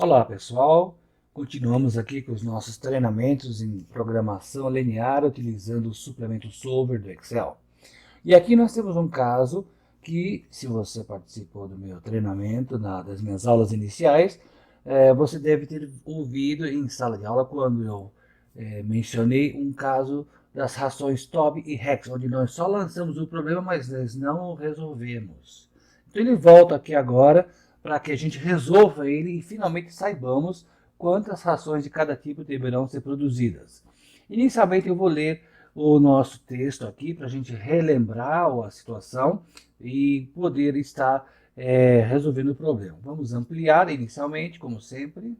Olá pessoal, continuamos aqui com os nossos treinamentos em programação linear utilizando o suplemento Solver do Excel. E aqui nós temos um caso que, se você participou do meu treinamento, das minhas aulas iniciais, você deve ter ouvido em sala de aula quando eu mencionei um caso das rações TOB e REX, onde nós só lançamos o problema, mas nós não o resolvemos. Então ele volta aqui agora para que a gente resolva ele e finalmente saibamos quantas rações de cada tipo deverão ser produzidas. Inicialmente eu vou ler o nosso texto aqui para a gente relembrar a situação e poder estar resolvendo o problema. Vamos ampliar inicialmente, como sempre.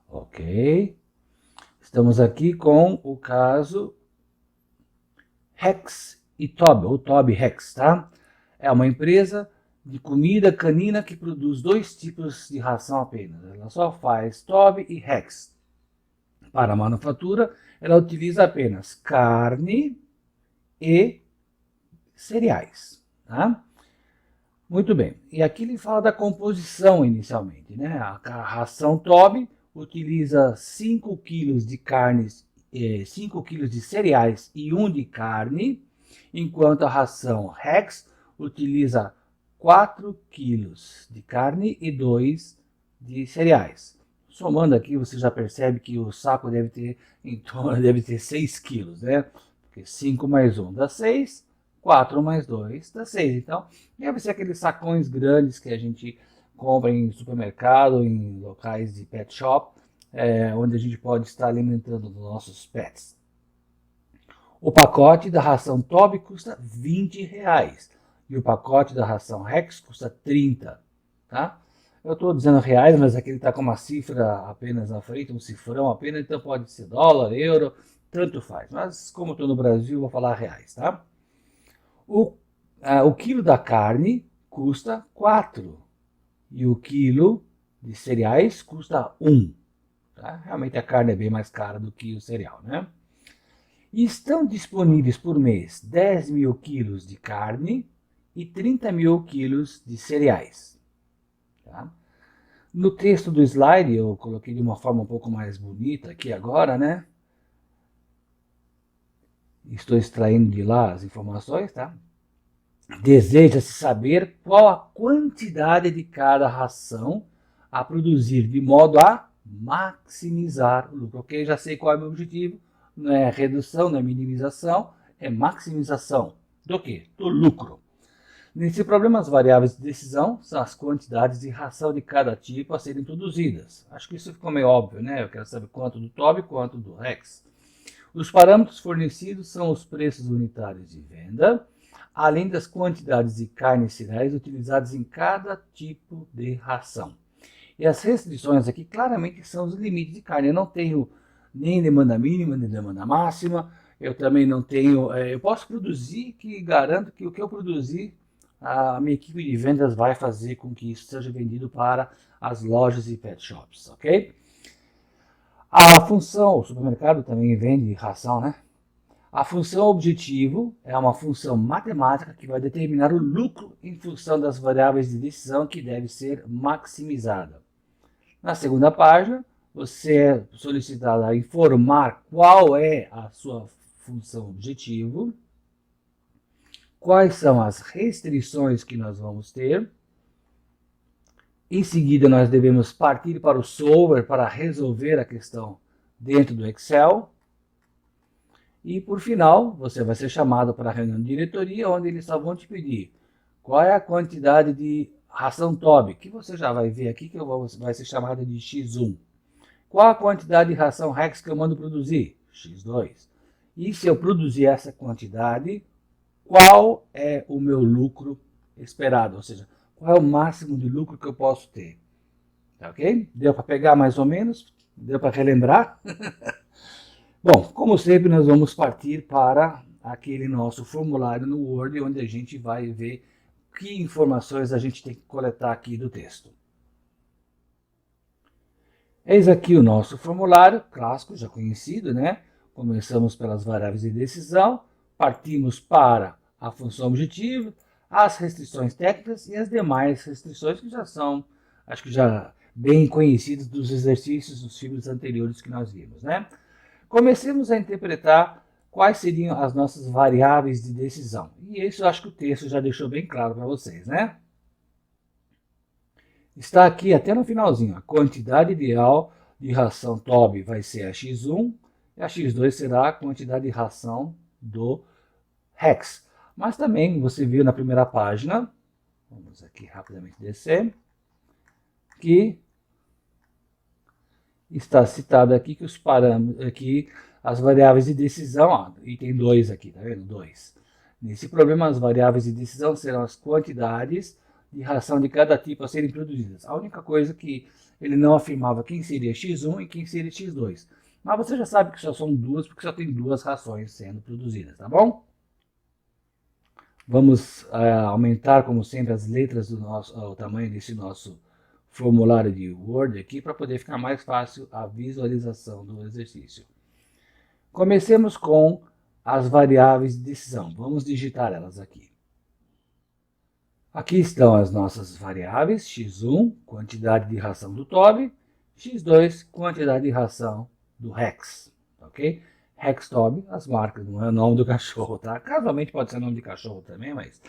Ok. Estamos aqui com o caso Rex e Tob, ou Tob Rex, tá? É uma empresa de comida canina que produz dois tipos de ração apenas. Ela só faz Tob e Rex. Para a manufatura, ela utiliza apenas carne e cereais, tá? Muito bem. E aqui ele fala da composição inicialmente, né? A ração Tob utiliza 5 kg de carnes, 5 kg de cereais e 1 de carne, enquanto a ração Rex utiliza 4 kg de carne e 2 de cereais. Somando aqui, você já percebe que o saco deve ter em torno de 6 kg, né? Porque 5 mais 1 dá 6, 4 mais 2 dá 6. Então, deve ser aqueles sacões grandes que a gente compra em supermercado, em locais de pet shop, onde a gente pode estar alimentando os nossos pets. O pacote da ração Tob custa R$20 e o pacote da ração Rex custa 30, tá? Eu estou dizendo reais, mas aqui ele está com uma cifra apenas na frente, um cifrão apenas, então pode ser dólar, euro, tanto faz. Mas como estou no Brasil, vou falar reais, tá? O quilo da carne custa 4 e o quilo de cereais custa 1. Tá? Realmente a carne é bem mais cara do que o cereal, né? E estão disponíveis por mês 10 mil quilos de carne e 30 mil quilos de cereais. Tá? No texto do slide, eu coloquei de uma forma um pouco mais bonita aqui agora, né? Estou extraindo de lá as informações, tá? Deseja-se saber qual a quantidade de cada ração a produzir, de modo a maximizar o lucro. Ok, já sei qual é o meu objetivo. Não é redução, não é minimização, é maximização. Do quê? Do lucro. Nesse problema, as variáveis de decisão são as quantidades de ração de cada tipo a serem produzidas. Acho que isso ficou meio óbvio, né? Eu quero saber quanto do Tob e quanto do Rex. Os parâmetros fornecidos são os preços unitários de venda, além das quantidades de carne e cereais utilizadas em cada tipo de ração. E as restrições aqui claramente são os limites de carne. Eu não tenho nem demanda mínima, nem demanda máxima. Eu também não tenho... eu posso produzir, que garanto que o que eu produzir, a minha equipe de vendas vai fazer com que isso seja vendido para as lojas e pet shops, ok? A função, o supermercado também vende ração, né? A função objetivo é uma função matemática que vai determinar o lucro em função das variáveis de decisão que deve ser maximizada. Na segunda página, você é solicitado a informar qual é a sua função objetivo, quais são as restrições que nós vamos ter. Em seguida, nós devemos partir para o Solver para resolver a questão dentro do Excel. E, por final, você vai ser chamado para a reunião de diretoria, onde eles só vão te pedir qual é a quantidade de ração Tob, que você já vai ver aqui, que vai ser chamada de X1. Qual a quantidade de ração Rex que eu mando produzir? X2. E se eu produzir essa quantidade, qual é o meu lucro esperado? Ou seja, qual é o máximo de lucro que eu posso ter? Tá ok? Deu para pegar mais ou menos? Deu para relembrar? Bom, como sempre, nós vamos partir para aquele nosso formulário no Word, onde a gente vai ver que informações a gente tem que coletar aqui do texto. Eis aqui o nosso formulário clássico, já conhecido, né? Começamos pelas variáveis de decisão, partimos para a função objetivo, as restrições técnicas e as demais restrições que já são, acho que já bem conhecidas dos exercícios dos filmes anteriores que nós vimos, né? Comecemos a interpretar quais seriam as nossas variáveis de decisão. E isso eu acho que o texto já deixou bem claro para vocês, né? Está aqui até no finalzinho, a quantidade ideal de ração TOB vai ser a X1 e a X2 será a quantidade de ração do Rex. Mas também você viu na primeira página, vamos aqui rapidamente descer, que está citado aqui que os parâmetros, aqui as variáveis de decisão, ó, item 2 aqui, tá vendo? 2. Nesse problema, as variáveis de decisão serão as quantidades de ração de cada tipo a serem produzidas. A única coisa que ele não afirmava quem seria X1 e quem seria X2. Mas você já sabe que só são duas, porque só tem duas rações sendo produzidas, tá bom? Vamos aumentar, como sempre, as letras do nosso, o tamanho desse nosso formulário de Word aqui, para poder ficar mais fácil a visualização do exercício. Comecemos com as variáveis de decisão. Vamos digitar elas aqui. Aqui estão as nossas variáveis, x1, quantidade de ração do TOB, x2, quantidade de ração do Rex, ok? Rex TOB, as marcas, não é o nome do cachorro, tá? Casualmente pode ser nome de cachorro também, mas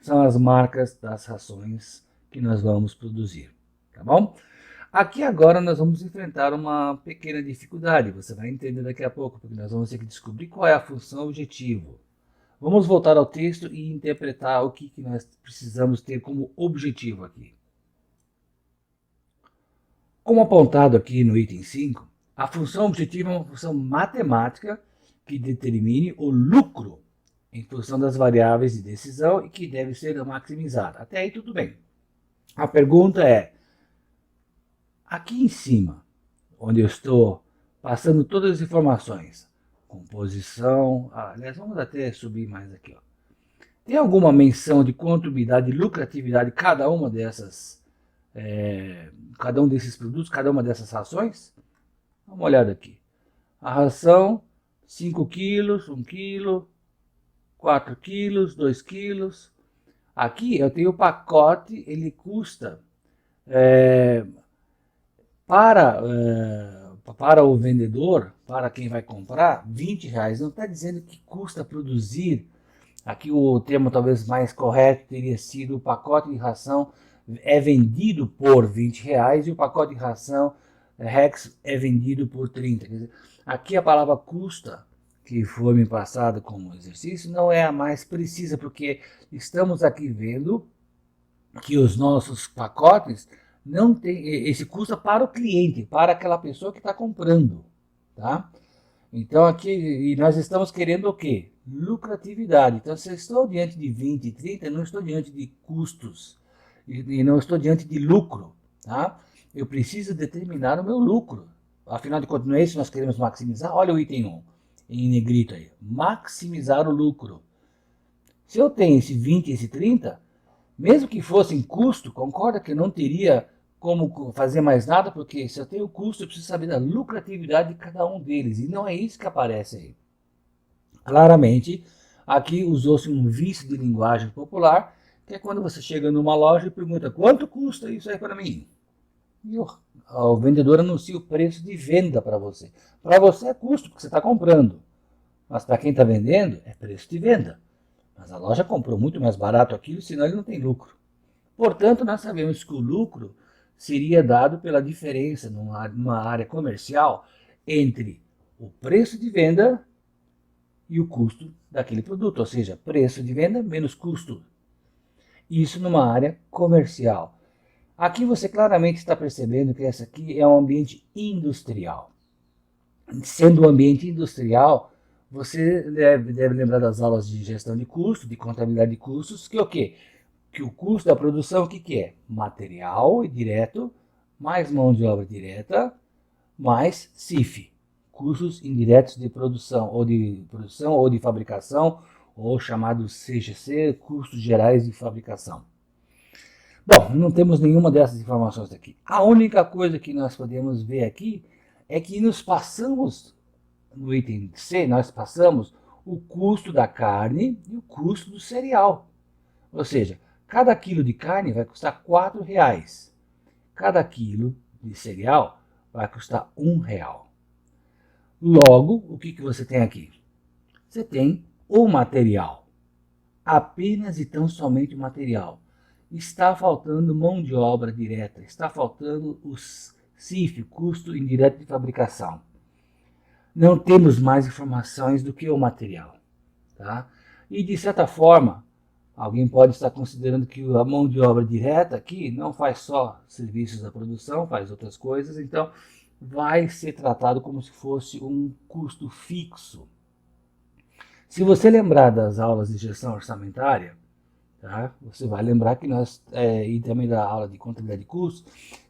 são as marcas das rações que nós vamos produzir, tá bom? Aqui agora nós vamos enfrentar uma pequena dificuldade, você vai entender daqui a pouco, porque nós vamos ter que descobrir qual é a função objetivo. Vamos voltar ao texto e interpretar o que nós precisamos ter como objetivo aqui. Como apontado aqui no item 5, a função objetiva é uma função matemática que determine o lucro em função das variáveis de decisão e que deve ser maximizada. Até aí tudo bem. A pergunta é, aqui em cima, onde eu estou passando todas as informações, composição, aliás, vamos até subir mais aqui, ó. Tem alguma menção de quanto me dá de lucratividade cada uma dessas, cada um desses produtos, cada uma dessas rações? Dá uma olhada aqui. A ração, 5 quilos, 1 quilo, 4 quilos, 2 quilos. Aqui eu tenho o pacote, ele custa, para o vendedor, para quem vai comprar, R$20. Não está dizendo que custa produzir. Aqui o termo talvez mais correto teria sido o pacote de ração é vendido por R$20 e o pacote de ração Rex é vendido por 30. Quer dizer, aqui a palavra custa, que foi me passada como exercício, não é a mais precisa, porque estamos aqui vendo que os nossos pacotes não tem esse custo para o cliente, para aquela pessoa que está comprando, tá? Então aqui e nós estamos querendo o quê? Lucratividade. Então se eu estou diante de 20 e 30, não estou diante de custos e não estou diante de lucro, tá? Eu preciso determinar o meu lucro. Afinal de contas, não é isso que nós queremos maximizar? Olha o item 1, em negrito aí, maximizar o lucro. Se eu tenho esse 20 e esse 30, mesmo que fosse em custo, concorda que eu não teria como fazer mais nada, porque se eu tenho custo, eu preciso saber da lucratividade de cada um deles, e não é isso que aparece aí. Claramente, aqui usou-se um vício de linguagem popular, que é quando você chega numa loja e pergunta quanto custa isso aí para mim? E o vendedor anuncia o preço de venda para você. Para você é custo, porque você está comprando, mas para quem está vendendo é preço de venda. Mas a loja comprou muito mais barato aquilo, senão ele não tem lucro. Portanto, nós sabemos que o lucro seria dado pela diferença numa área comercial entre o preço de venda e o custo daquele produto, ou seja, preço de venda menos custo. Isso numa área comercial. Aqui você claramente está percebendo que essa aqui é um ambiente industrial. Sendo um ambiente industrial, você deve lembrar das aulas de gestão de custo, de contabilidade de custos, que é o quê? Que o custo da produção, o que é? Material direto, mais mão de obra direta, mais CIF, custos indiretos de produção ou de fabricação, ou chamado CGC, custos gerais de fabricação. Bom, não temos nenhuma dessas informações aqui. A única coisa que nós podemos ver aqui é que nos passamos, no item C, nós passamos o custo da carne e o custo do cereal. Ou seja, cada quilo de carne vai custar R$4. Cada quilo de cereal vai custar R$1. Logo, o que você tem aqui? Você tem o material. Apenas e tão somente o material. Está faltando mão de obra direta, está faltando o CIF, custo indireto de fabricação. Não temos mais informações do que o material. Tá? E de certa forma, alguém pode estar considerando que a mão de obra direta aqui não faz só serviços da produção, faz outras coisas, então vai ser tratado como se fosse um custo fixo. Se você lembrar das aulas de gestão orçamentária, tá? Você vai lembrar que nós, e também da aula de contabilidade de custos,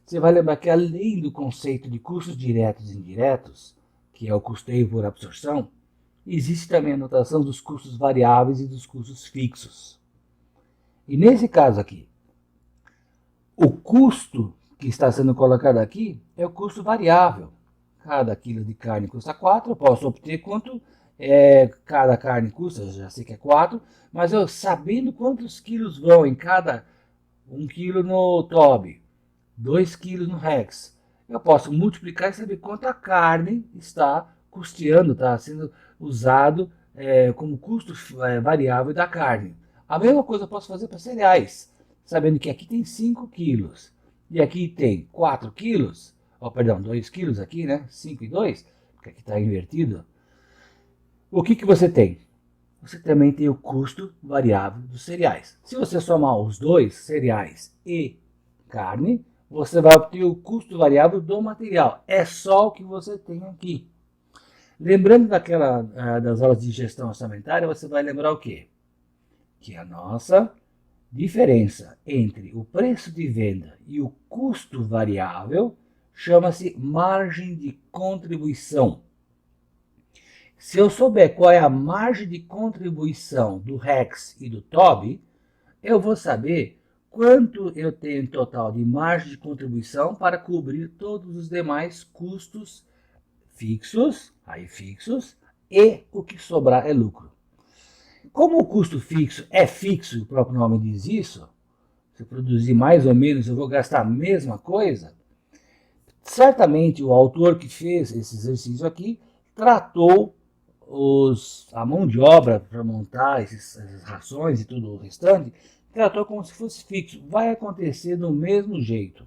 você vai lembrar que além do conceito de custos diretos e indiretos, que é o custeio por absorção, existe também a notação dos custos variáveis e dos custos fixos. E nesse caso aqui, o custo que está sendo colocado aqui é o custo variável. Cada quilo de carne custa 4, eu posso obter quanto cada carne custa, eu já sei que é 4, mas eu sabendo quantos quilos vão em cada 1 quilo no TOB, 2 quilos no Rex, eu posso multiplicar e saber quanto a carne está custeando, está sendo usado como custo variável da carne. A mesma coisa eu posso fazer para cereais, sabendo que aqui tem 5 quilos e aqui tem 4 quilos, perdão, 2 quilos aqui, né? 5 e 2, porque aqui está invertido. O que você tem? Você também tem o custo variável dos cereais. Se você somar os dois, cereais e carne, você vai obter o custo variável do material. É só o que você tem aqui. Lembrando das aulas de gestão orçamentária, você vai lembrar o quê? Que a nossa diferença entre o preço de venda e o custo variável chama-se margem de contribuição. Se eu souber qual é a margem de contribuição do Rex e do TOB, eu vou saber quanto eu tenho em total de margem de contribuição para cobrir todos os demais custos fixos, e o que sobrar é lucro. Como o custo fixo é fixo, o próprio nome diz isso, se eu produzir mais ou menos eu vou gastar a mesma coisa, certamente o autor que fez esse exercício aqui tratou a mão de obra para montar essas rações e tudo o restante, tratou como se fosse fixo. Vai acontecer do mesmo jeito.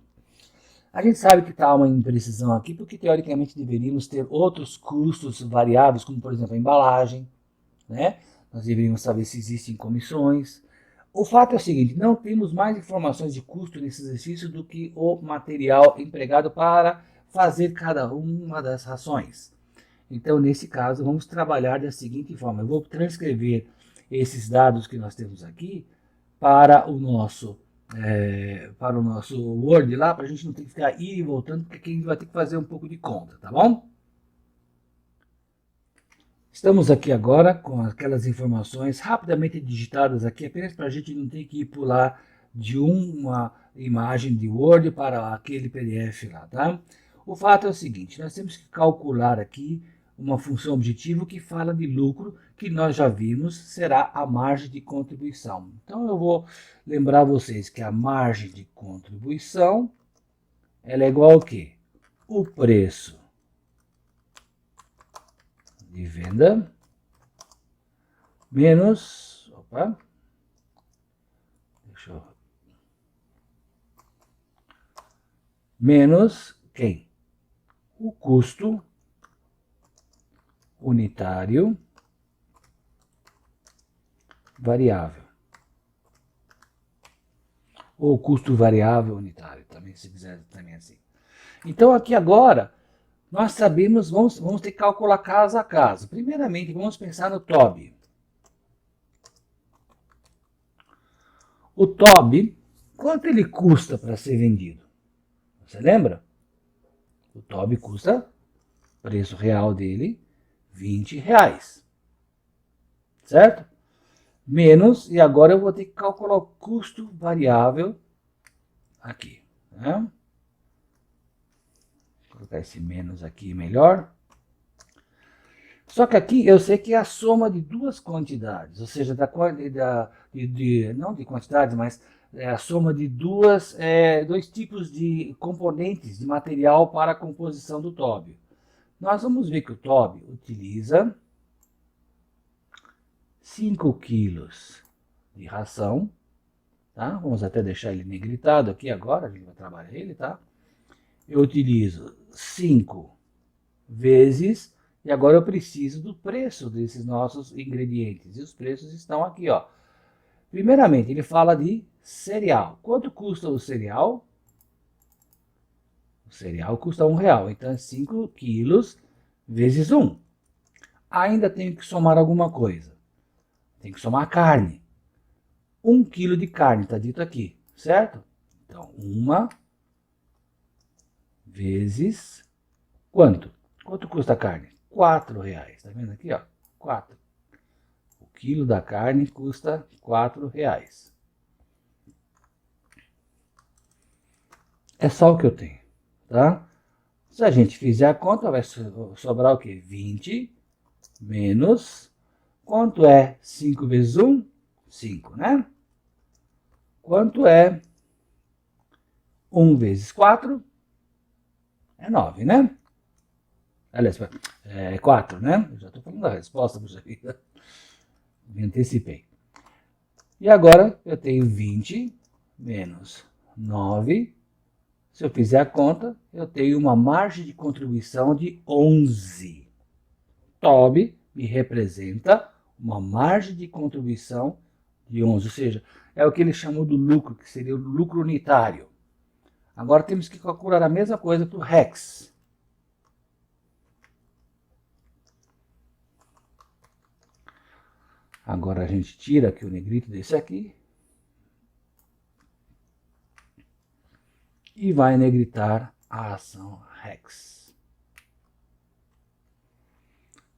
A gente sabe que está uma imprecisão aqui, porque teoricamente deveríamos ter outros custos variáveis, como por exemplo a embalagem, né? Nós deveríamos saber se existem comissões. O fato é o seguinte, não temos mais informações de custo nesse exercício do que o material empregado para fazer cada uma das rações. Então, nesse caso, vamos trabalhar da seguinte forma. Eu vou transcrever esses dados que nós temos aqui para o nosso Word lá, para a gente não ter que ficar ir e voltando, porque aqui a gente vai ter que fazer um pouco de conta, tá bom? Estamos aqui agora com aquelas informações rapidamente digitadas aqui, apenas para a gente não ter que ir pular de uma imagem de Word para aquele PDF lá, tá? O fato é o seguinte, nós temos que calcular aqui uma função objetivo que fala de lucro, que nós já vimos, será a margem de contribuição. Então eu vou lembrar vocês que a margem de contribuição ela é igual ao quê? O preço de venda menos, menos quem? O custo unitário variável. Ou custo variável unitário, também se quiser também assim. Então aqui agora nós sabemos, vamos ter que calcular caso a caso. Primeiramente, vamos pensar no TOB. O TOB, quanto ele custa para ser vendido? Você lembra? O TOB custa, preço real dele, R$20. Certo? Menos, e agora eu vou ter que calcular o custo variável aqui. Né? Vou colocar esse menos aqui melhor. Só que aqui eu sei que é a soma de duas quantidades, ou seja, não de quantidades, mas é a soma de dois tipos de componentes de material para a composição do tóbio. Nós vamos ver que o tóbio utiliza 5 quilos de ração, tá? Vamos até deixar ele negritado aqui agora, a gente vai trabalhar ele, tá? Eu utilizo 5 vezes, e agora eu preciso do preço desses nossos ingredientes. E os preços estão aqui, ó. Primeiramente, ele fala de cereal. Quanto custa o cereal? O cereal custa R$1. Então, é 5 quilos vezes 1. Ainda tenho que somar alguma coisa. Tem que somar carne. 1 quilo de carne, está dito aqui, certo? Então, 1 vezes quanto? Quanto custa a carne? R$4. Está vendo aqui, ó? 4. O quilo da carne custa R$4. É só o que eu tenho, tá? Se a gente fizer a conta, vai sobrar o quê? 20 menos... Quanto é 5 vezes 1? 5, né? Quanto é 1 vezes 4? É 9, né? Aliás, é 4, né? Eu já estou falando da resposta, puxa vida. Me antecipei. E agora eu tenho 20 menos 9. Se eu fizer a conta, eu tenho uma margem de contribuição de 11. TOB me representa uma margem de contribuição de 11, ou seja, é o que eles chamam do lucro, que seria o lucro unitário. Agora temos que calcular a mesma coisa para o REX. Agora a gente tira aqui o negrito desse aqui e vai negritar a ação REX.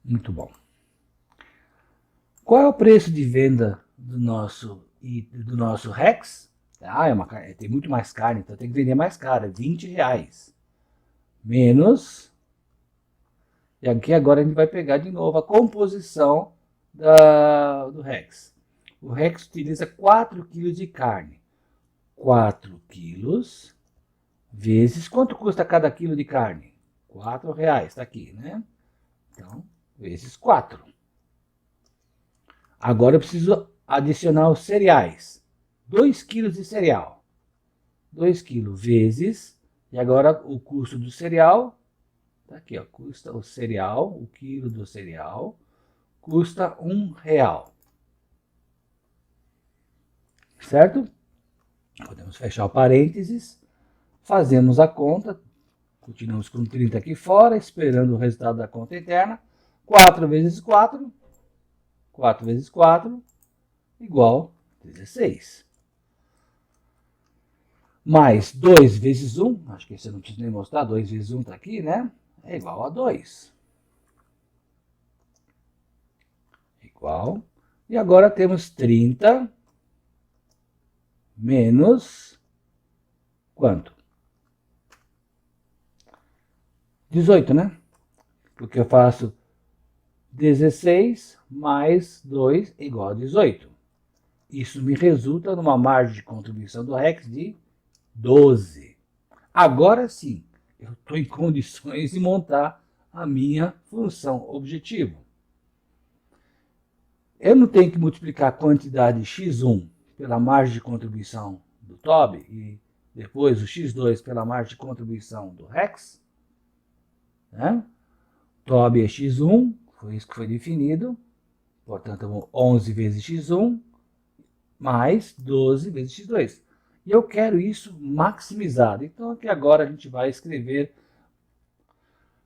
Muito bom. Qual é o preço de venda do nosso REX? Tem muito mais carne, então tem que vender mais caro, é R$20. Menos, e aqui agora a gente vai pegar de novo a composição do REX. O REX utiliza 4 kg de carne. 4 quilos vezes, quanto custa cada quilo de carne? R$4, está aqui, né? Então, vezes 4. Agora eu preciso adicionar os cereais. 2 quilos de cereal. 2 quilos vezes, e agora o custo do cereal, tá aqui, ó, custa o cereal, o quilo do cereal, custa R$1. Certo? Podemos fechar o parênteses, fazemos a conta, continuamos com 30 aqui fora, esperando o resultado da conta interna. 4 vezes 4, 4 vezes 4, igual 16. Mais 2 vezes 1, acho que você não precisa nem mostrar, 2 vezes 1 está aqui, né? É igual a 2. Igual. E agora temos 30 menos quanto? 18, né? Porque eu faço 16 mais 2 igual a 18. Isso me resulta numa margem de contribuição do REX de 12. Agora sim, eu estou em condições de montar a minha função objetivo. Eu não tenho que multiplicar a quantidade x1 pela margem de contribuição do TOB e depois o x2 pela margem de contribuição do REX. Né? TOB é x1, foi isso que foi definido. Portanto, 11 vezes x1 mais 12 vezes x2. E eu quero isso maximizado. Então, aqui agora a gente vai escrever.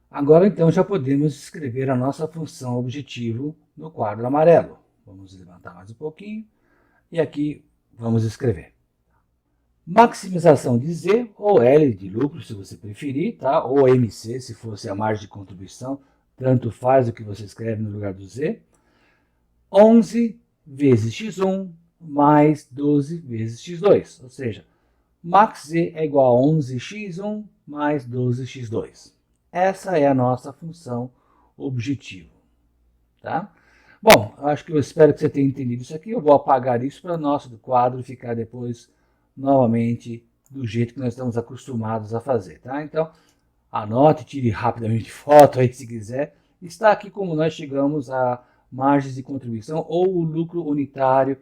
Agora, então, já podemos escrever a nossa função objetivo no quadro amarelo. Vamos levantar mais um pouquinho. E aqui vamos escrever. Maximização de Z, ou L de lucro, se você preferir, tá? Ou MC, se fosse a margem de contribuição. Tanto faz o que você escreve no lugar do Z. 11 vezes x1 mais 12 vezes x2. Ou seja, max Z é igual a 11x1 mais 12x2. Essa é a nossa função objetivo. tá? Bom, acho que eu espero que você tenha entendido isso aqui. Eu vou apagar isso para o nosso quadro ficar depois novamente do jeito que nós estamos acostumados a fazer, tá? Então, anote, tire rapidamente foto aí se quiser. Está aqui como nós chegamos a margens de contribuição ou o lucro unitário,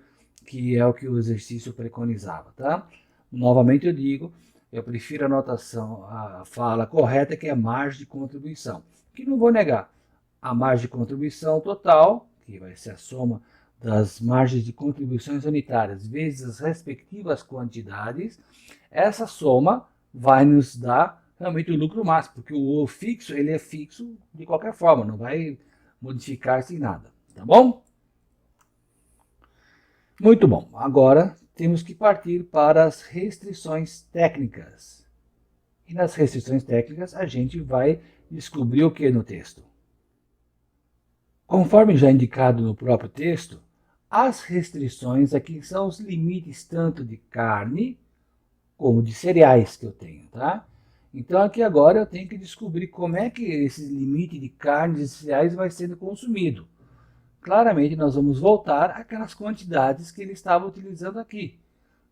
que é o que o exercício preconizava, tá? Novamente eu digo, eu prefiro a notação, a fala correta, que é margem de contribuição. Que não vou negar, a margem de contribuição total, que vai ser a soma das margens de contribuições unitárias vezes as respectivas quantidades, essa soma vai nos dar realmente o lucro máximo, porque o fixo, ele é fixo de qualquer forma, não vai modificar-se em nada, tá bom? Muito bom, agora temos que partir para as restrições técnicas. E nas restrições técnicas a gente vai descobrir o que no texto? Conforme já indicado no próprio texto, as restrições aqui são os limites tanto de carne como de cereais que eu tenho, tá? Então aqui agora eu tenho que descobrir como é que esse limite de carnes e cereais vai sendo consumido. Claramente nós vamos voltar àquelas quantidades que ele estava utilizando aqui.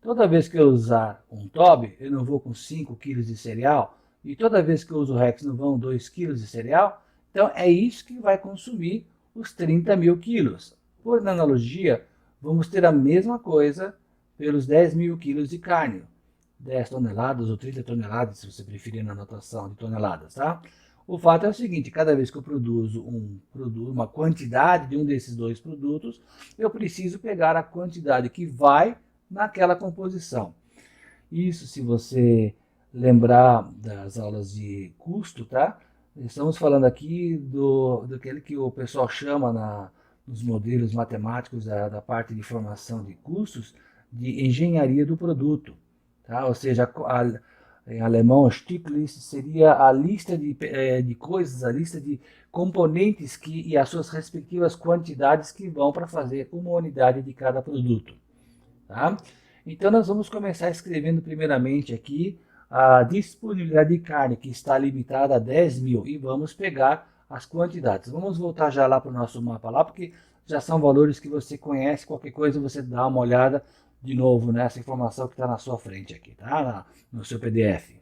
Toda vez que eu usar um TOB, eu não vou com 5 kg de cereal, e toda vez que eu uso o Rex não vão 2 kg de cereal, então é isso que vai consumir os 30 mil quilos. Por analogia, vamos ter a mesma coisa pelos 10 mil quilos de carne. 10 toneladas ou 30 toneladas, se você preferir na notação de toneladas, tá? O fato é o seguinte, cada vez que eu produzo uma quantidade de um desses dois produtos, eu preciso pegar a quantidade que vai naquela composição. Isso, se você lembrar das aulas de custo, tá? Estamos falando aqui daquele que o pessoal chama nos modelos matemáticos da parte de formação de custos, de engenharia do produto. Tá? Ou seja, em alemão, Stückliste seria a lista de coisas, a lista de componentes e as suas respectivas quantidades que vão para fazer uma unidade de cada produto. Tá? Então nós vamos começar escrevendo primeiramente aqui a disponibilidade de carne, que está limitada a 10 mil, e vamos pegar as quantidades. Vamos voltar já lá para o nosso mapa lá, porque já são valores que você conhece, qualquer coisa você dá uma olhada de novo nessa informação que está na sua frente aqui, tá? No seu PDF.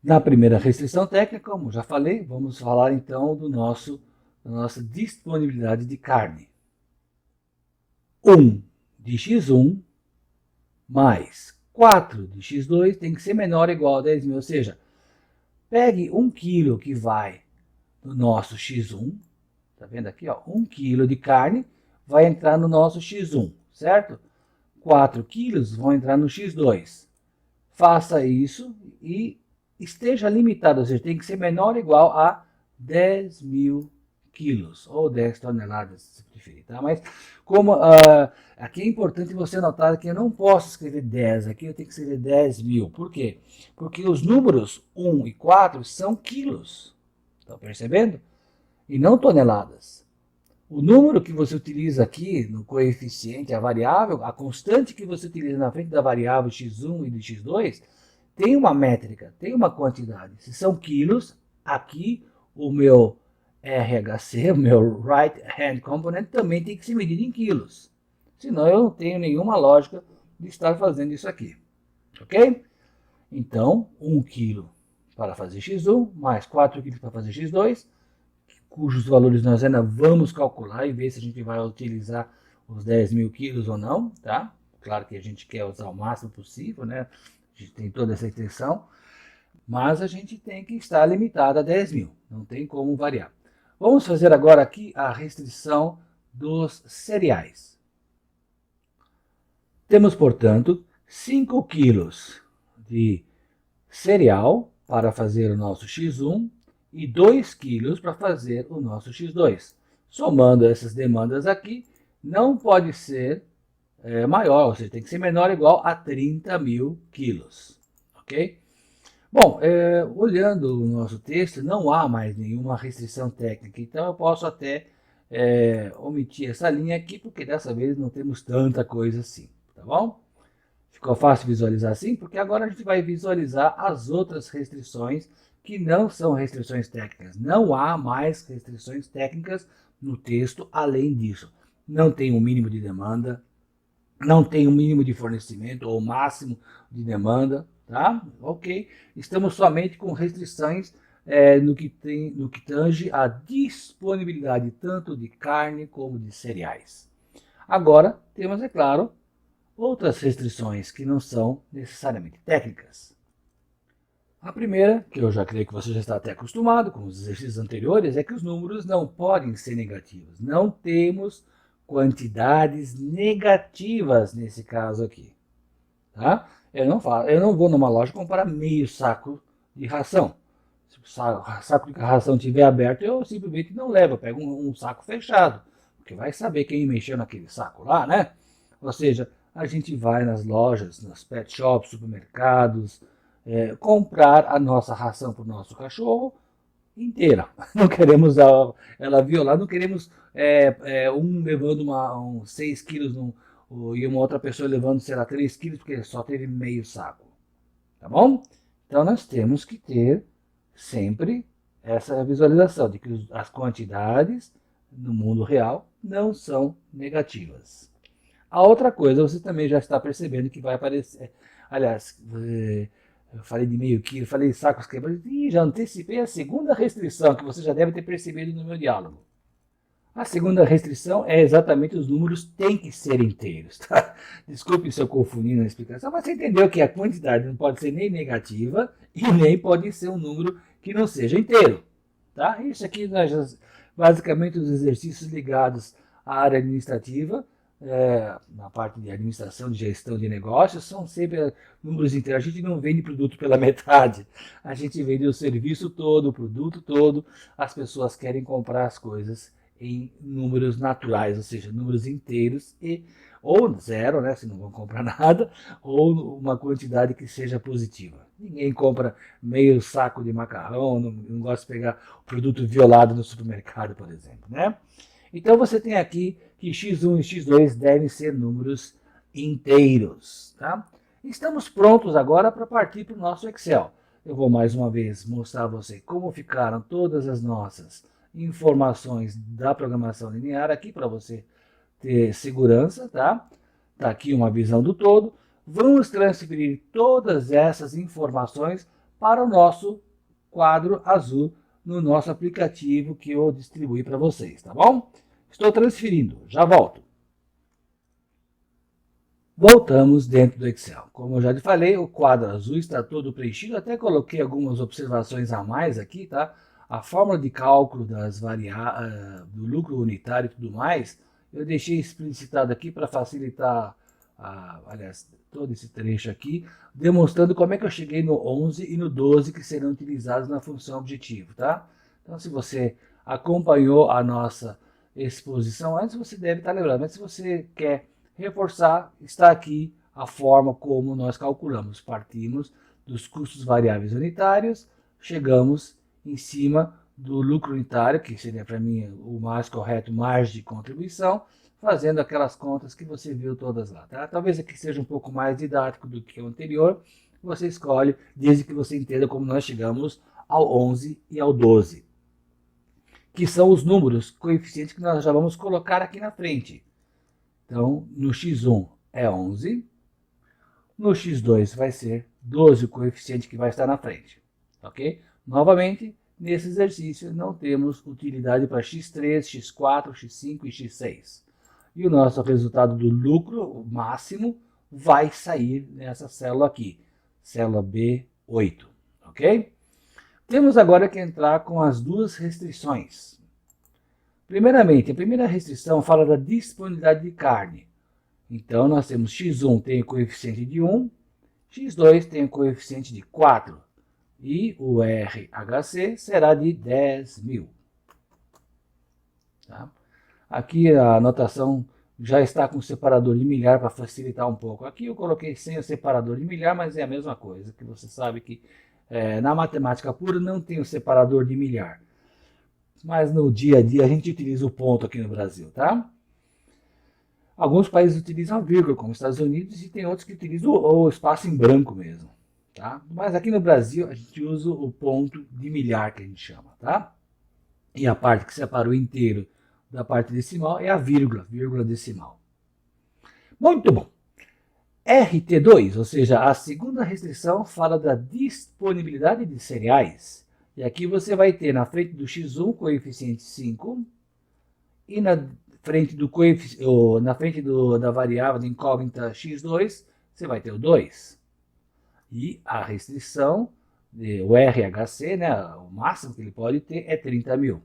Na primeira restrição técnica, como já falei, vamos falar então da nossa disponibilidade de carne. 1 de x1 mais 4 de x2 tem que ser menor ou igual a 10 mil, ou seja, pegue 1 quilo que vai no nosso x1, tá vendo aqui, ó, 1 quilo de carne vai entrar no nosso x1, certo? 4 quilos vão entrar no x2. Faça isso e esteja limitado, ou seja, tem que ser menor ou igual a 10 mil quilos, ou 10 toneladas, se preferir, tá? Mas como aqui é importante você notar que eu não posso escrever 10, aqui eu tenho que escrever 10 mil. Por quê? Porque os números 1 e 4 são quilos, estão percebendo? E não toneladas. O número que você utiliza aqui no coeficiente, a variável, a constante que você utiliza na frente da variável x1 e de x2, tem uma métrica, tem uma quantidade. Se são quilos, aqui o meu RHC, o meu Right Hand Component, também tem que ser medido em quilos. Senão eu não tenho nenhuma lógica de estar fazendo isso aqui. Ok? Então, 1 kg para fazer x1, mais 4 kg para fazer x2, cujos valores nós ainda vamos calcular e ver se a gente vai utilizar os 10 mil quilos ou não, tá? Claro que a gente quer usar o máximo possível, né? A gente tem toda essa intenção, mas a gente tem que estar limitado a 10 mil, não tem como variar. Vamos fazer agora aqui a restrição dos cereais. Temos, portanto, 5 quilos de cereal para fazer o nosso x1 e 2 quilos para fazer o nosso x2. Somando essas demandas aqui, não pode ser maior, ou seja, tem que ser menor ou igual a 30 mil quilos. Ok? Bom, olhando o nosso texto, não há mais nenhuma restrição técnica, então eu posso até omitir essa linha aqui, porque dessa vez não temos tanta coisa assim, tá bom? Ficou fácil visualizar assim? Porque agora a gente vai visualizar as outras restrições que não são restrições técnicas. Não há mais restrições técnicas no texto além disso. Não tem um mínimo de demanda, não tem um mínimo de fornecimento ou máximo de demanda, tá? Ok. Estamos somente com restrições no que tange a disponibilidade tanto de carne como de cereais. Agora, temos, é claro, outras restrições que não são necessariamente técnicas. A primeira, que eu já creio que você já está até acostumado com os exercícios anteriores, é que os números não podem ser negativos. Não temos quantidades negativas nesse caso aqui. Tá? Eu não vou numa loja comprar meio saco de ração. Se o saco de ração estiver aberto, eu simplesmente não levo, eu pego um saco fechado, porque vai saber quem mexeu naquele saco lá, né? Ou seja, a gente vai nas lojas, nos pet shops, supermercados, comprar a nossa ração para o nosso cachorro inteira. Não queremos ela violar, não queremos um levando 6 quilos e uma outra pessoa levando, sei lá, 3 quilos, porque só teve meio saco. Tá bom? Então nós temos que ter sempre essa visualização de que as quantidades no mundo real não são negativas. A outra coisa, você também já está percebendo que vai aparecer. Aliás, eu falei de meio quilo, falei de sacos quebrados, e já antecipei a segunda restrição, que você já deve ter percebido no meu diálogo. A segunda restrição é exatamente os números têm que ser inteiros. Tá? Desculpe se eu confundi na explicação, mas você entendeu que a quantidade não pode ser nem negativa e nem pode ser um número que não seja inteiro. Tá? Isso aqui, basicamente, os exercícios ligados à área administrativa, na parte de administração, de gestão de negócios, são sempre números inteiros. A gente não vende produto pela metade, a gente vende o serviço todo, o produto todo. As pessoas querem comprar as coisas em números naturais, ou seja, números inteiros, ou zero, né, se não vão comprar nada, ou uma quantidade que seja positiva. Ninguém compra meio saco de macarrão, não gosta de pegar o produto violado no supermercado, por exemplo. Né? Então você tem aqui que x1 e x2 devem ser números inteiros. Tá? Estamos prontos agora para partir para o nosso Excel. Eu vou mais uma vez mostrar a você como ficaram todas as nossas informações da programação linear aqui para você ter segurança, tá? Tá aqui uma visão do todo. Vamos transferir todas essas informações para o nosso quadro azul no nosso aplicativo que eu distribuí para vocês, tá bom? Estou transferindo, já volto. Voltamos dentro do Excel. Como eu já te falei, o quadro azul está todo preenchido. Até coloquei algumas observações a mais aqui, tá? A fórmula de cálculo do lucro unitário e tudo mais, eu deixei explicitado aqui para facilitar, aliás, todo esse trecho aqui, demonstrando como é que eu cheguei no 11 e no 12 que serão utilizados na função objetivo, tá? Então, se você acompanhou a nossa exposição antes, você deve estar lembrando. Mas se você quer reforçar, está aqui a forma como nós calculamos. Partimos dos custos variáveis unitários, chegamos em cima do lucro unitário, que seria para mim o mais correto, margem de contribuição, fazendo aquelas contas que você viu todas lá. Tá? Talvez aqui seja um pouco mais didático do que o anterior, você escolhe, desde que você entenda como nós chegamos ao 11 e ao 12, que são os números coeficientes que nós já vamos colocar aqui na frente. Então, no x1 é 11, no x2 vai ser 12 o coeficiente que vai estar na frente, ok? Novamente, nesse exercício não temos utilidade para x3, x4, x5 e x6. E o nosso resultado do lucro máximo vai sair nessa célula aqui, célula B8, ok? Temos agora que entrar com as duas restrições. Primeiramente, a primeira restrição fala da disponibilidade de carne. Então, nós temos x1 tem o coeficiente de 1, x2 tem o coeficiente de 4. E o RHC será de 10.000. Tá? Aqui a anotação já está com o separador de milhar para facilitar um pouco. Aqui eu coloquei sem o separador de milhar, mas é a mesma coisa, que você sabe que na matemática pura não tem o separador de milhar. Mas no dia a dia a gente utiliza o ponto aqui no Brasil, tá? Alguns países utilizam a vírgula, como os Estados Unidos, e tem outros que utilizam o espaço em branco mesmo. tá? Mas aqui no Brasil a gente usa o ponto de milhar que a gente chama, tá? E a parte que separa o inteiro da parte decimal é a vírgula, vírgula decimal. Muito bom. RT2, ou seja, a segunda restrição fala da disponibilidade de cereais. E aqui você vai ter na frente do x1 coeficiente 5 e na frente, da variável de incógnita x2 você vai ter o 2. E a restrição, o RHC, né, o máximo que ele pode ter é 30 mil.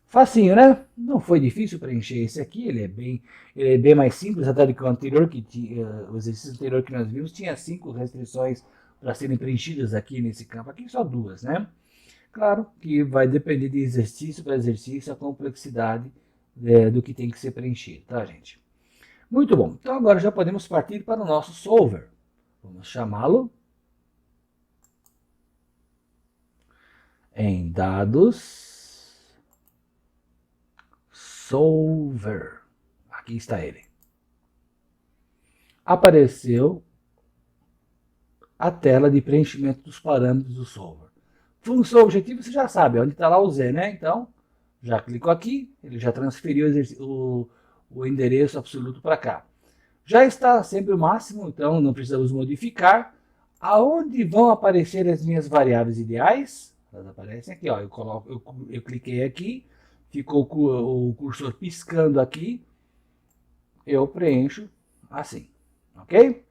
Facinho, né? Não foi difícil preencher esse aqui, ele é bem mais simples, até do que o anterior, o exercício anterior que nós vimos tinha 5 restrições para serem preenchidas aqui nesse campo, aqui só 2, né? Claro que vai depender de exercício para exercício a complexidade do que tem que ser preenchido, tá, gente? Muito bom, então agora já podemos partir para o nosso solver. Vamos chamá-lo em dados solver. Aqui está ele. Apareceu a tela de preenchimento dos parâmetros do solver. Função objetivo você já sabe, onde está lá o Z, né? Então, já clicou aqui, ele já transferiu o endereço absoluto para cá. Já está sempre o máximo, então não precisamos modificar. Aonde vão aparecer as minhas variáveis ideais? Elas aparecem aqui, ó. Eu cliquei aqui, ficou o cursor piscando aqui, eu preencho assim, ok?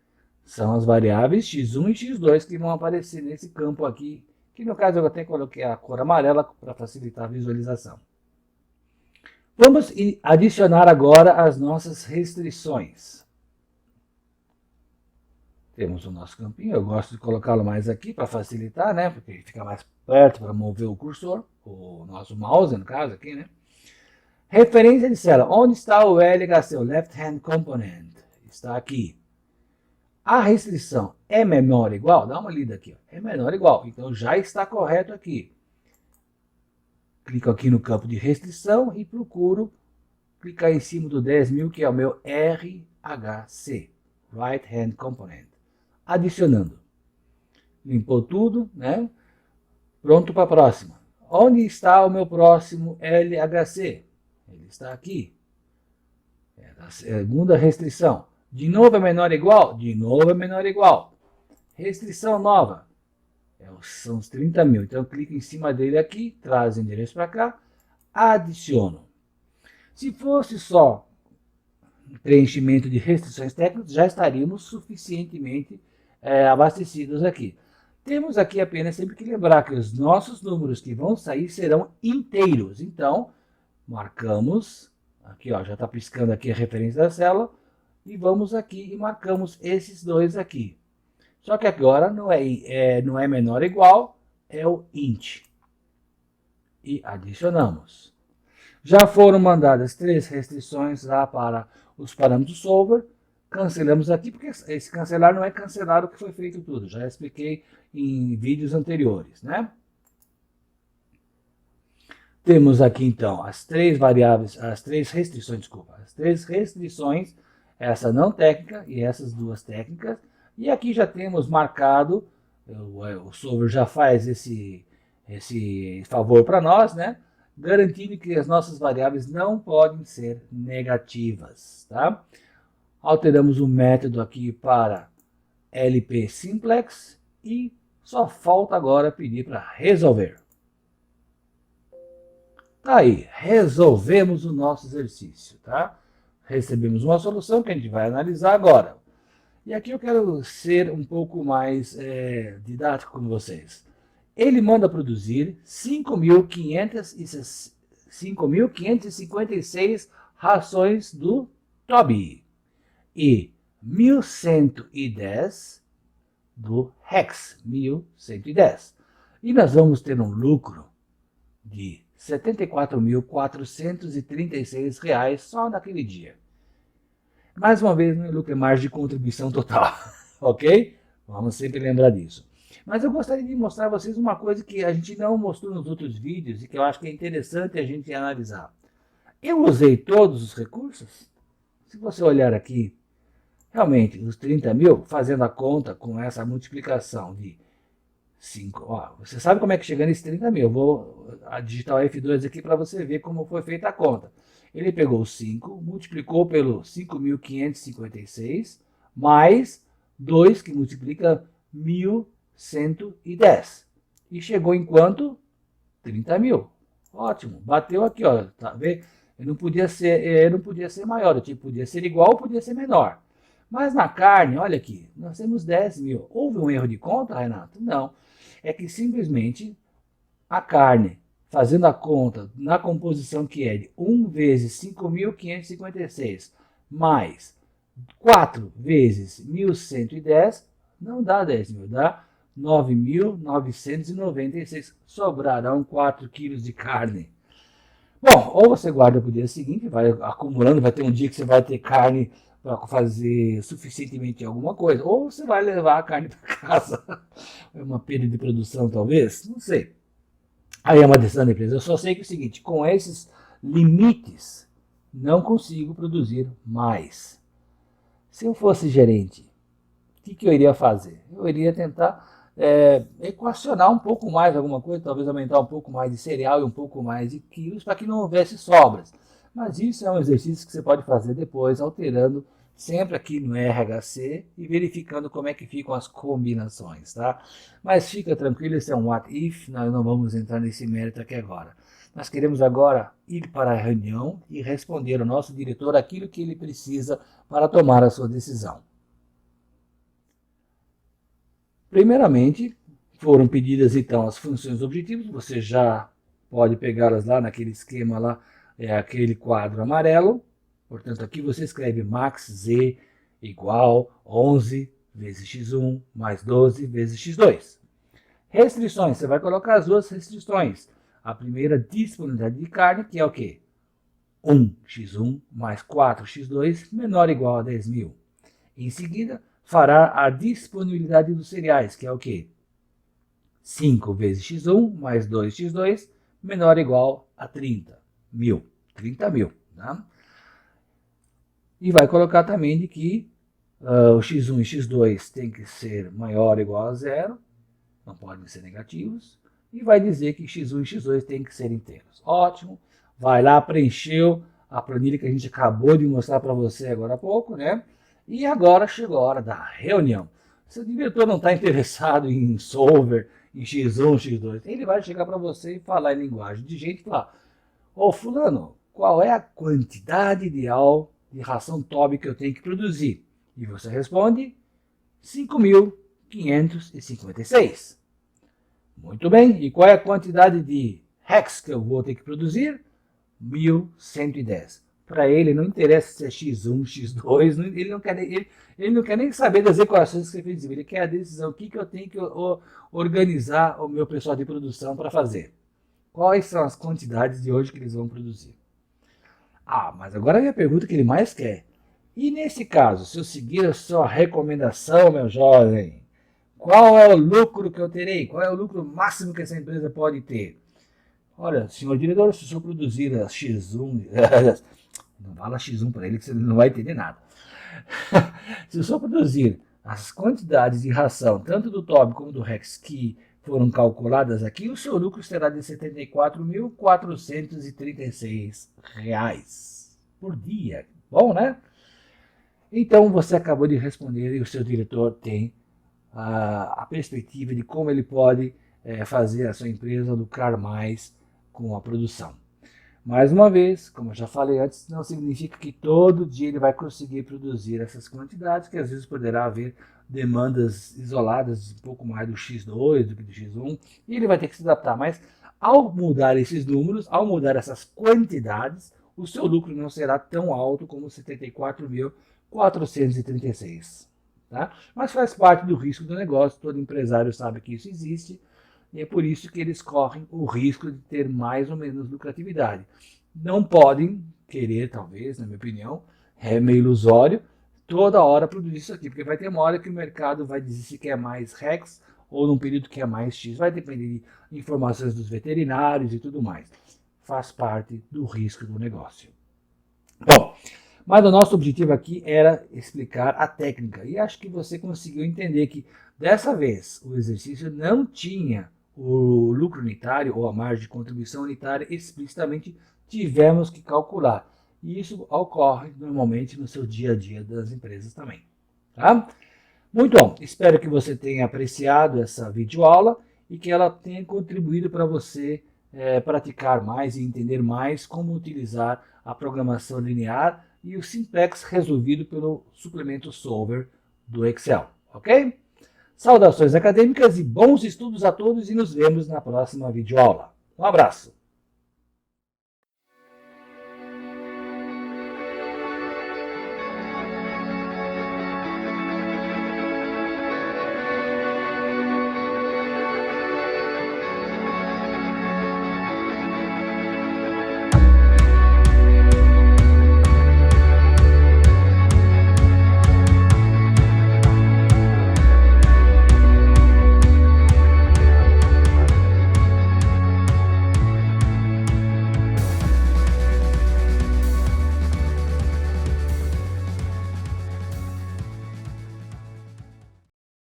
São as variáveis x1 e x2 que vão aparecer nesse campo aqui, que no caso eu até coloquei a cor amarela para facilitar a visualização. Vamos adicionar agora as nossas restrições. Temos o nosso campinho, eu gosto de colocá-lo mais aqui para facilitar, né? Porque fica mais perto para mover o cursor, o nosso mouse no caso aqui, né? Referência de célula, onde está o LHC, o Left Hand Component? Está aqui. A restrição é menor ou igual? Dá uma lida aqui, ó. É menor ou igual, então já está correto aqui. Clico aqui no campo de restrição e procuro clicar em cima do 10.000, que é o meu RHC, Right Hand Component. Adicionando. Limpou tudo, né? Pronto para a próxima. Onde está o meu próximo LHC? Ele está aqui. É a segunda restrição. De novo é menor ou igual? De novo é menor ou igual. Restrição nova. São os 30.000. Então eu clico em cima dele aqui, traz o endereço para cá, adiciono. Se fosse só preenchimento de restrições técnicas, já estaríamos suficientemente abastecidos aqui. Temos aqui apenas sempre que lembrar que os nossos números que vão sair serão inteiros. Então, marcamos, aqui ó, já está piscando aqui a referência da célula, e vamos aqui e marcamos esses dois aqui. Só que agora não é menor ou igual, é o int. E adicionamos. Já foram mandadas 3 restrições lá para os parâmetros solver. Cancelamos aqui, porque esse cancelar não é cancelar o que foi feito tudo. Já expliquei em vídeos anteriores, né? Temos aqui então as 3 variáveis, as 3 restrições, desculpa, as 3 restrições, essa não técnica e essas 2 técnicas. E aqui já temos marcado, o solver já faz esse favor para nós, né? Garantindo que as nossas variáveis não podem ser negativas, tá? Alteramos o método aqui para LP Simplex e só falta agora pedir para resolver. Tá aí, resolvemos o nosso exercício, tá? Recebemos uma solução que a gente vai analisar agora. E aqui eu quero ser um pouco mais didático com vocês. Ele manda produzir 5.556 rações do Toby e 1.110 do Hex, 1.110. E nós vamos ter um lucro de R$ 74.436 só naquele dia. Mais uma vez, não é lucro, é margem de contribuição total, ok? Vamos sempre lembrar disso. Mas eu gostaria de mostrar a vocês uma coisa que a gente não mostrou nos outros vídeos e que eu acho que é interessante a gente analisar. Eu usei todos os recursos. Se você olhar aqui, Realmente, os 30 mil, fazendo a conta com essa multiplicação de 5, ó, você sabe como é que chega nesse 30 mil, eu vou digitar o F2 aqui para você ver como foi feita a conta. Ele pegou 5, multiplicou pelo 5.556, mais 2, que multiplica 1.110. E chegou em quanto? 30 mil. Ótimo, bateu aqui, ó, tá vendo? Ele não podia ser maior, tipo, podia ser igual ou podia ser menor. Mas na carne, olha aqui, nós temos 10 mil. Houve um erro de conta, Renato? Não. É que simplesmente a carne, fazendo a conta na composição que é de 1 vezes 5.556 mais 4 vezes 1.110, não dá 10 mil, dá 9.996. Sobrarão 4 quilos de carne. Bom, ou você guarda para o dia seguinte, vai acumulando, vai ter um dia que você vai ter carne para fazer suficientemente alguma coisa, ou você vai levar a carne para casa. É uma perda de produção, talvez? Não sei. Aí é uma decisão da empresa. Eu só sei que é o seguinte, com esses limites, não consigo produzir mais. Se eu fosse gerente, o que eu iria fazer? Eu iria tentar equacionar um pouco mais alguma coisa, talvez aumentar um pouco mais de cereal e um pouco mais de quilos para que não houvesse sobras. Mas isso é um exercício que você pode fazer depois, alterando sempre aqui no RHC e verificando como é que ficam as combinações, tá? Mas fica tranquilo, esse é um what if, nós não vamos entrar nesse mérito aqui agora. Nós queremos agora ir para a reunião e responder ao nosso diretor aquilo que ele precisa para tomar a sua decisão. Primeiramente, foram pedidas então as funções objetivos, você já pode pegá-las lá naquele esquema lá, aquele quadro amarelo. Portanto, aqui você escreve max z igual 11 vezes x1 mais 12 vezes x2. Restrições, você vai colocar as duas restrições. A primeira, disponibilidade de carne, que é o quê? 1x1 mais 4x2 menor ou igual a 10 mil. Em seguida, fará a disponibilidade dos cereais, que é o quê? 5 vezes x1 mais 2x2 menor ou igual a 30 mil. 30 mil. Tá? E vai colocar também de que o x1 e x2 tem que ser maior ou igual a zero, não podem ser negativos, e vai dizer que x1 e x2 tem que ser inteiros. Ótimo, vai lá, preencheu a planilha que a gente acabou de mostrar para você agora há pouco, né? E agora chegou a hora da reunião. Se o diretor não está interessado em solver, em x1, x2, ele vai chegar para você e falar em linguagem de gente e falar: ô fulano, qual é a quantidade ideal de ração TOB que eu tenho que produzir? E você responde 5.556. Muito bem, e qual é a quantidade de Hex que eu vou ter que produzir? 1.110. Para ele não interessa se é x1, x2, ele não quer nem saber das equações que você fez, ele quer a decisão, o que eu tenho que organizar o meu pessoal de produção para fazer. Quais são as quantidades de hoje que eles vão produzir? Ah, mas agora vem a pergunta que ele mais quer. E nesse caso, se eu seguir a sua recomendação, meu jovem, qual é o lucro que eu terei? Qual é o lucro máximo que essa empresa pode ter? Olha, senhor diretor, se o senhor produzir a X1, não fala X1 para ele que você não vai entender nada. Se o senhor produzir as quantidades de ração, tanto do TOB como do Rex, que foram calculadas aqui, o seu lucro será de R$ 74.436 por dia. Bom, né? Então, você acabou de responder e o seu diretor tem a perspectiva de como ele pode fazer a sua empresa lucrar mais com a produção. Mais uma vez, como eu já falei antes, não significa que todo dia ele vai conseguir produzir essas quantidades, que às vezes poderá haver demandas isoladas um pouco mais do X2 do que do X1, e ele vai ter que se adaptar. Mas ao mudar esses números, ao mudar essas quantidades, o seu lucro não será tão alto como 74.436. Tá? Mas faz parte do risco do negócio, todo empresário sabe que isso existe, e é por isso que eles correm o risco de ter mais ou menos lucratividade. Não podem querer, talvez, na minha opinião, é meio ilusório, toda hora produzir isso aqui, porque vai ter uma hora que o mercado vai dizer se quer mais Rex ou num período que é mais X, vai depender de informações dos veterinários e tudo mais. Faz parte do risco do negócio. Bom, Mas o nosso objetivo aqui era explicar a técnica. E acho que você conseguiu entender que, dessa vez, o exercício não tinha o lucro unitário ou a margem de contribuição unitária explicitamente, tivemos que calcular. E isso ocorre normalmente no seu dia a dia das empresas também. Tá? Muito bom, espero que você tenha apreciado essa videoaula e que ela tenha contribuído para você praticar mais e entender mais como utilizar a programação linear e o simplex resolvido pelo suplemento solver do Excel, ok? Saudações acadêmicas e bons estudos a todos e nos vemos na próxima videoaula. Um abraço!